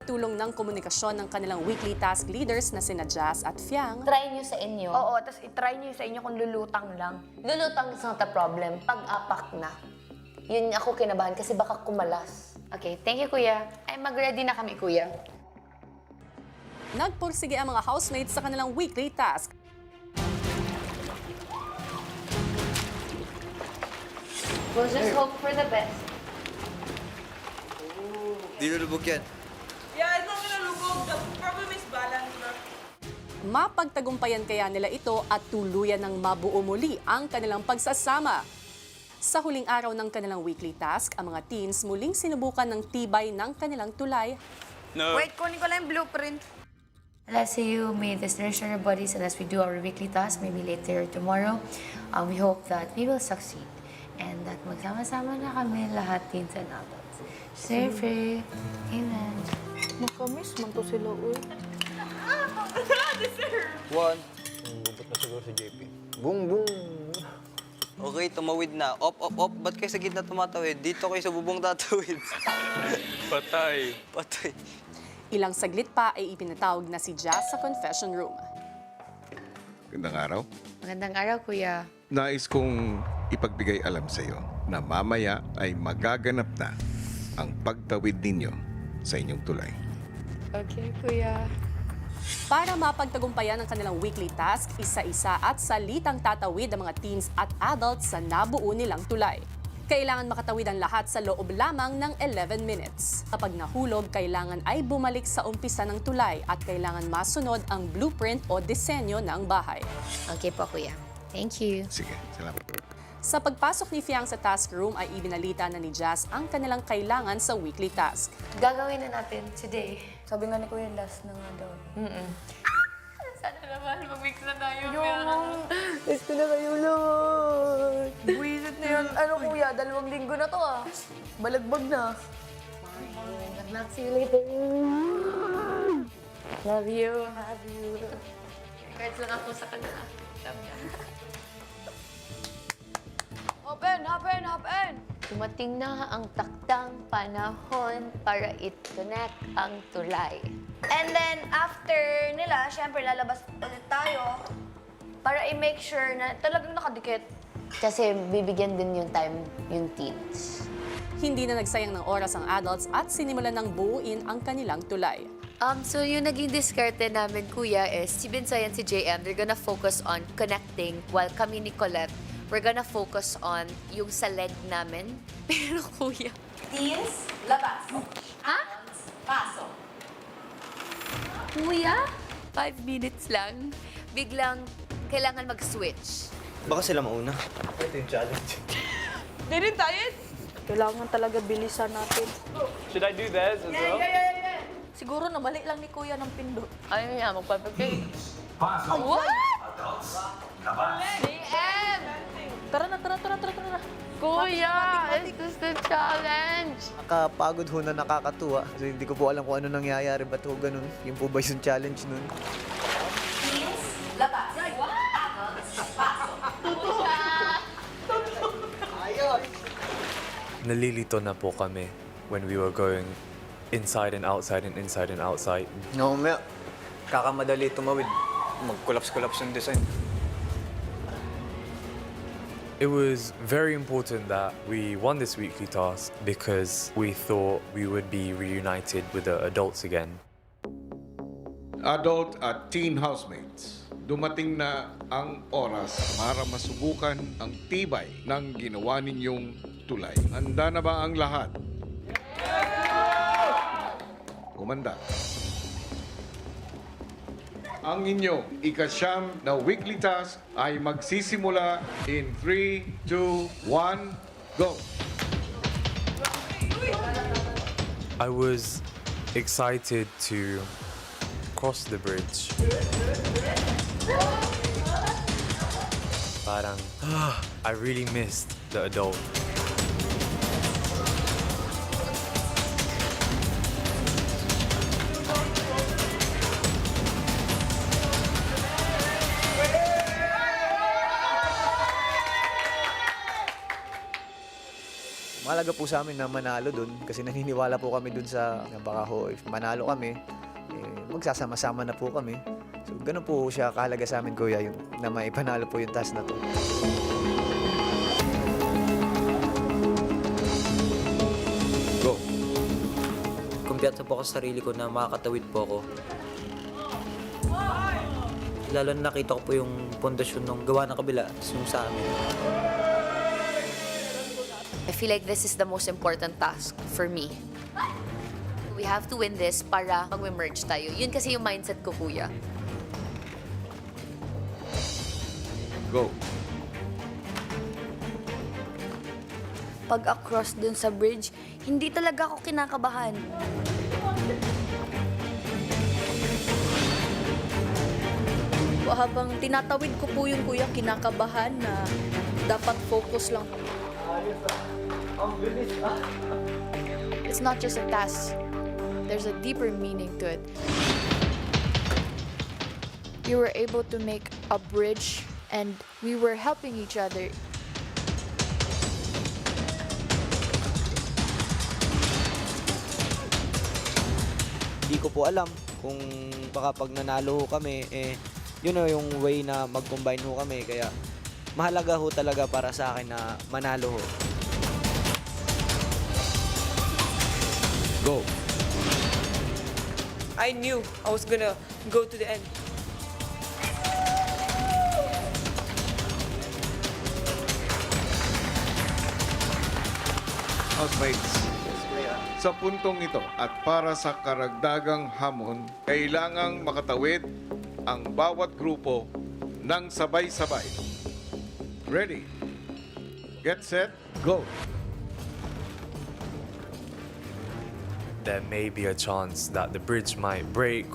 Tulong ng komunikasyon ng kanilang weekly task leaders na sina Jazz at Fiang. Try nyo sa inyo. Oo, tapos itry nyo sa inyo kung lulutang lang. Lulutang is not a problem. Pag-apak na. Yun ako kinabahan kasi baka kumalas. Okay, thank you, Kuya. Ay, mag-ready na kami, Kuya. Nagpursige ang mga housemates sa kanilang weekly task. We'll just hope for the best. Di lulubog yan. Yeah, it's not gonna lubog. The problem is balance, bro. Mapagtagumpayan kaya nila ito at tuluyan ng mabuo muli ang kanilang pagsasama. Sa huling araw ng kanilang weekly task, ang mga teens muling sinubukan ng tibay ng kanilang tulay. No. Wait, kunin ko lang yung blueprint. Let's see you may this nourish our bodies and as we do our weekly task, maybe later tomorrow, we hope that we will succeed and that magsama-sama na kami lahat teens and adults. Stay free. Amen. Makamiss man to sila, uy. One. Bubot na siguro si JP. Boom, boom! Okay, tumawid na. Op, op, op. Ba't kayo sa gitna tumatawid? Dito kayo sa bubong tatawid. Patay. Patay. Ilang saglit pa ay ipinatawag na si Jazz sa confession room. Magandang araw. Magandang araw, Kuya. Nais kong ipagbigay alam sa iyo na mamaya ay magaganap na ang pagtawid ninyo sa inyong tulay. Okay, Kuya. Para mapagtagumpayan ang kanilang weekly task, isa-isa at salitang tatawid ang mga teens at adults sa nabuo nilang tulay. Kailangan makatawid ang lahat sa loob lamang ng 11 minutes. Kapag nahulog, kailangan ay bumalik sa umpisa ng tulay at kailangan masunod ang blueprint o disenyo ng bahay. Okay po, Kuya. Thank you. Sige, salamat. Sa pagpasok ni Fiang sa task room ay ibinalita na ni Jazz ang kanilang kailangan sa weekly task. Gagawin na natin today. Sabi nga ni Kuya, last na nga daw. Sana naman, mag-mix na tayo. Gusto na kayo lahat. Buwisit na yan. Ano, Kuya, 2 linggo na to, ah. Balagbag na. Good luck, see you later. Love you. Love you. Regards lang ako sa kanila. Love you. Open! Dumating na ang taktang panahon para i-connect ang tulay. And then, after nila, syempre, lalabas ulit tayo para i-make sure na talagang nakadikit. Kasi bibigyan din yung time yung teens. Hindi na nagsayang ng oras ang adults at sinimulan ng buuin ang kanilang tulay. So yung naging diskarte namin, Kuya, is si Binsoy and si JM, they're gonna focus on connecting while kami ni Colette, we're gonna focus on yung sa leg namin. Pero, Kuya, Teens, labas. ha? Pasok. Kuya? 5 minutes lang. Biglang kailangan mag-switch. Baka sila mauna. Ito yung challenge. Didn't I? Kailangan talaga bilisan natin. Should I do this as well? Siguro na mali lang ni Kuya ng pindot. Ayun nga, magpapagay. What? JM! Tara na. Kuya, it's just a challenge. Nakapagod ho na nakakatuwa. Kasi hindi ko po alam kung ano nangyayari. Ba't ho ganun? Yung po ba yung challenge nun? Nalilito na po kami when we were going inside and outside and inside and outside. No, may kakamadali tumawid. Mag-collapse yung design. It was very important that we won this weekly task because we thought we would be reunited with the adults again. Adult at teen housemates, dumating na ang oras para masubukan ang tibay ng ginawa ninyong tulay. Handa na ba ang lahat? Umanda. Ang inyong ikasyam na weekly task ay magsisimula in 3, 2, 1, go! I was excited to cross the bridge. Parang, I really missed the adult. mahalaga po sa amin na manalo dun kasi naniniwala po kami dun sa na baka ho, if manalo kami, magsasama-sama na po kami. So, ganun po siya kahalaga sa amin, Kuya, yung, na maipanalo po yung task na to. Go. Kumpiyansa po ako sa sarili ko na makakatawid po ako. Lalo na nakita ko po yung pundasyon ng gawa ng kabila, yung sa amin. I feel like this is the most important task for me. We have to win this para mag-merge tayo. Yun kasi yung mindset ko, Kuya. Go. Pag-across dun sa bridge, hindi talaga ako kinakabahan. Habang tinatawid ko po yun, Kuya, kinakabahan na dapat focus lang. It's not just a task. There's a deeper meaning to it. We were able to make a bridge and we were helping each other. Hindi ko po alam kung baka pag nanalo ho kami, yun na yung way na mag-combine ho kami. Kaya mahalaga ho talaga para sa akin na manalo ho. Go. I knew I was gonna go to the end. Housemates, sa puntong ito at para sa karagdagang hamon, kailangang makatawid ang bawat grupo ng sabay-sabay. Ready? Get set, go! There may be a chance that the bridge might break.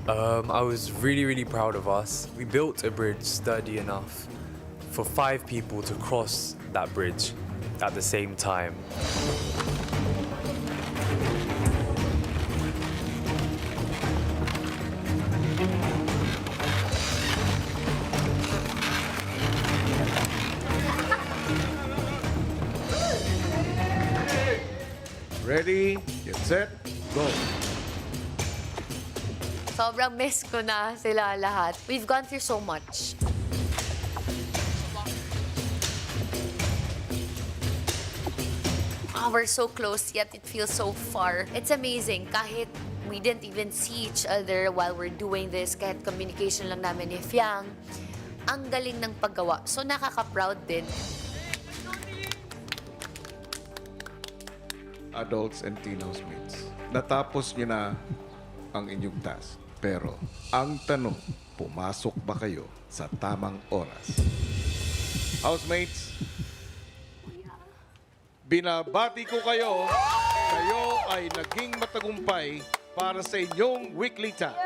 I was really proud of us. We built a bridge sturdy enough for 5 people to cross that bridge at the same time. Ready, get set, go! Sobrang miss ko na sila lahat. We've gone through so much. We're so close, yet it feels so far. It's amazing. Kahit we didn't even see each other while we're doing this, kahit communication lang namin ni Fiang, ang galing ng paggawa. So nakaka-proud din. Adults and teen housemates, natapos niyo na ang inyong task. Pero ang tanong, pumasok ba kayo sa tamang oras? Housemates, binabati ko kayo. Kayo ay naging matagumpay para sa inyong weekly task.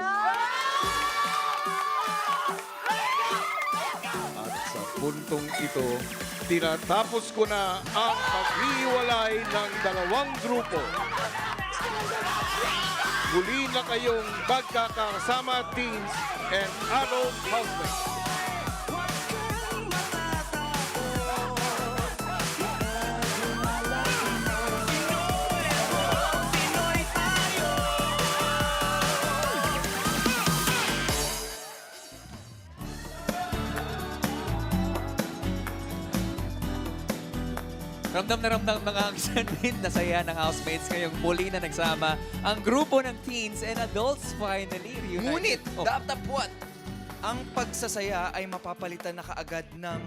At sa puntong ito, tinatapos ko na ang paghiwalay ng dalawang grupo. Muli na kayong magkakasama, teens and adult housemates. Ramdam na ramdam mga din na saya ng housemates ngayong muli na nagsama ang grupo ng teens and adults finally reunited. Ngunit, datapwat, ang pagsasaya ay mapapalitan na kaagad ng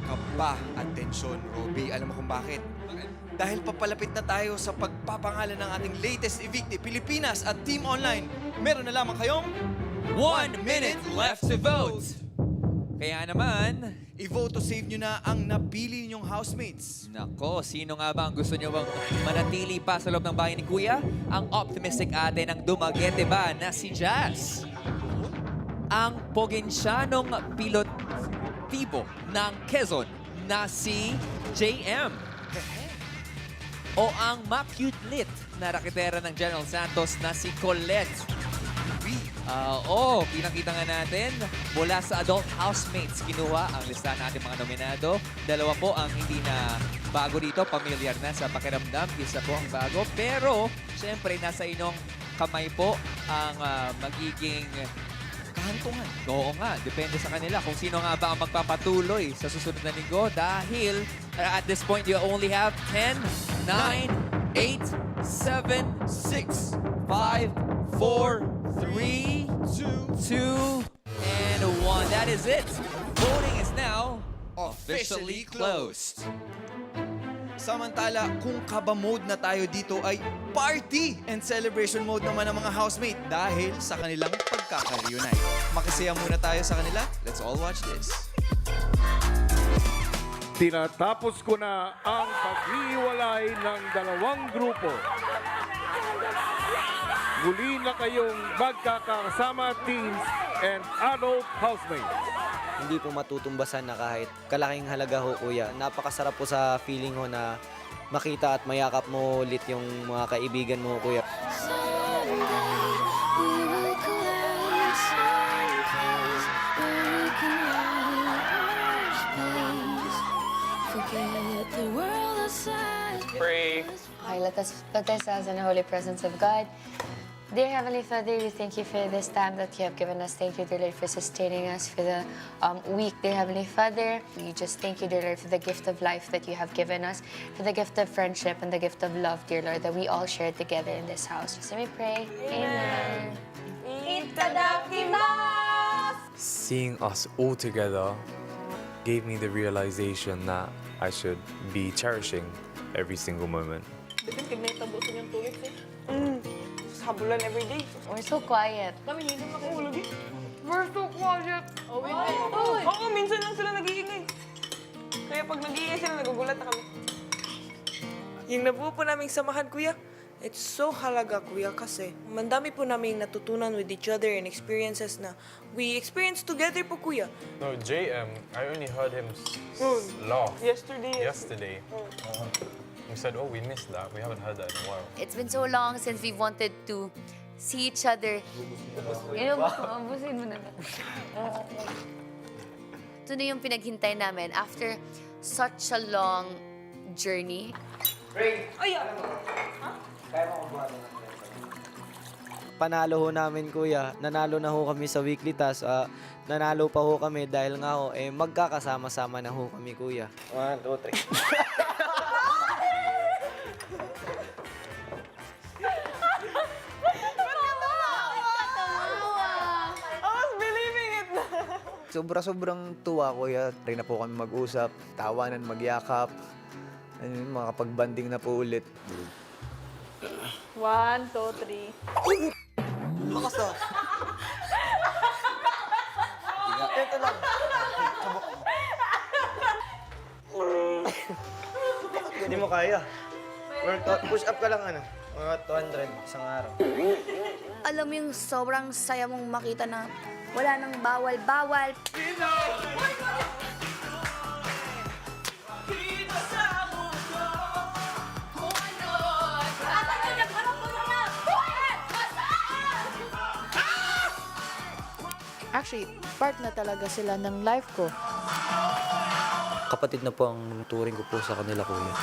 kaba at tensyon, Robby. Alam mo kung bakit? Dahil papalapit na tayo sa pagpapangalan ng ating latest evictee, Pilipinas at Team Online. Meron na lamang kayong 1 minute left to vote. Kaya naman, i-vote to save nyo na ang napili nyong housemates. nako, sino nga ba ang gusto nyo bang manatili pa sa loob ng bahay ni Kuya? Ang optimistic ate ng Dumaguete ba na si Jazz? Ang Pogensyanong pilotibo ng Quezon na si JM? O ang ma-cute lit na raketera ng General Santos na si Colette? Kinakita nga natin mula sa adult housemates. Kinuha ang listahan natin mga nominado. Dalawa po ang hindi na bago dito. Pamilyar na sa pakiramdam. Isa po ang bago. Pero, syempre, nasa inyong kamay po ang magiging kahantungan. Oo nga, depende sa kanila kung sino nga ba ang magpapatuloy sa susunod na linggo. Dahil at this point, you only have 10, 9, 8, 7, 6, 5, 4, 3, 2, and 1. That is it. Voting is now officially closed. Samantala, kung kaba mode na tayo dito ay party and celebration mode naman ng mga housemate dahil sa kanilang pagkaka-reunite. Makisaya muna tayo sa kanila. Let's all watch this. Tinatapos ko na ang paghiwalay ng dalawang grupo. Muli na kayong magkakasama, teens and adult housemates. Hindi po matutumbasan na kahit kalaking halaga ho, kuya. Napakasarap po sa feeling ho na makita at mayakap mo ulit yung mga kaibigan mo, kuya. Pray. Okay, let us put ourselves in the holy presence of God. Dear Heavenly Father, we thank you for this time that you have given us. Thank you, dear Lord, for sustaining us for the week, dear Heavenly Father. We just thank you, dear Lord, for the gift of life that you have given us, for the gift of friendship and the gift of love, dear Lord, that we all share together in this house. So we pray. Amen. Seeing us all together gave me the realization that I should be cherishing every single moment. Habulan everyday. We're so quiet. We're so quiet. Oo, minsan lang sila nag-iingay. Kaya pag nag-iingay sila, nagugulat na kami. Yung nabuo po naming samahan, kuya, it's so halaga, kuya, kasi mandami po namin natutunan with each other and experiences na we experienced together po, kuya. No, JM, I only heard him laugh yesterday. We said, oh, we missed that. We haven't heard that in a while. It's been so long since we wanted to see each other. Abusin mo na ba? Ito na yung pinaghintay namin after such a long journey. Panalo ho namin, kuya. Nanalo na ho kami sa weekly task. Nanalo pa ho kami dahil nga ho, magkakasama-sama na ho kami, kuya. 1, 2, 3. Sobra-sobrang tuwa, kuya. Try na po kami mag-usap, tawanan, magyakap. Makapag-banding na po ulit. 1, 2, 3. Lakas na! Ito lang. Hindi mo kaya. Push up ka lang, mga 200 isang araw. Alam mo yung sobrang saya mong makita na wala nang bawal-bawal. Actually, part na talaga sila ng life ko. Kapatid na po ang turing ko po sa kanila, kuya.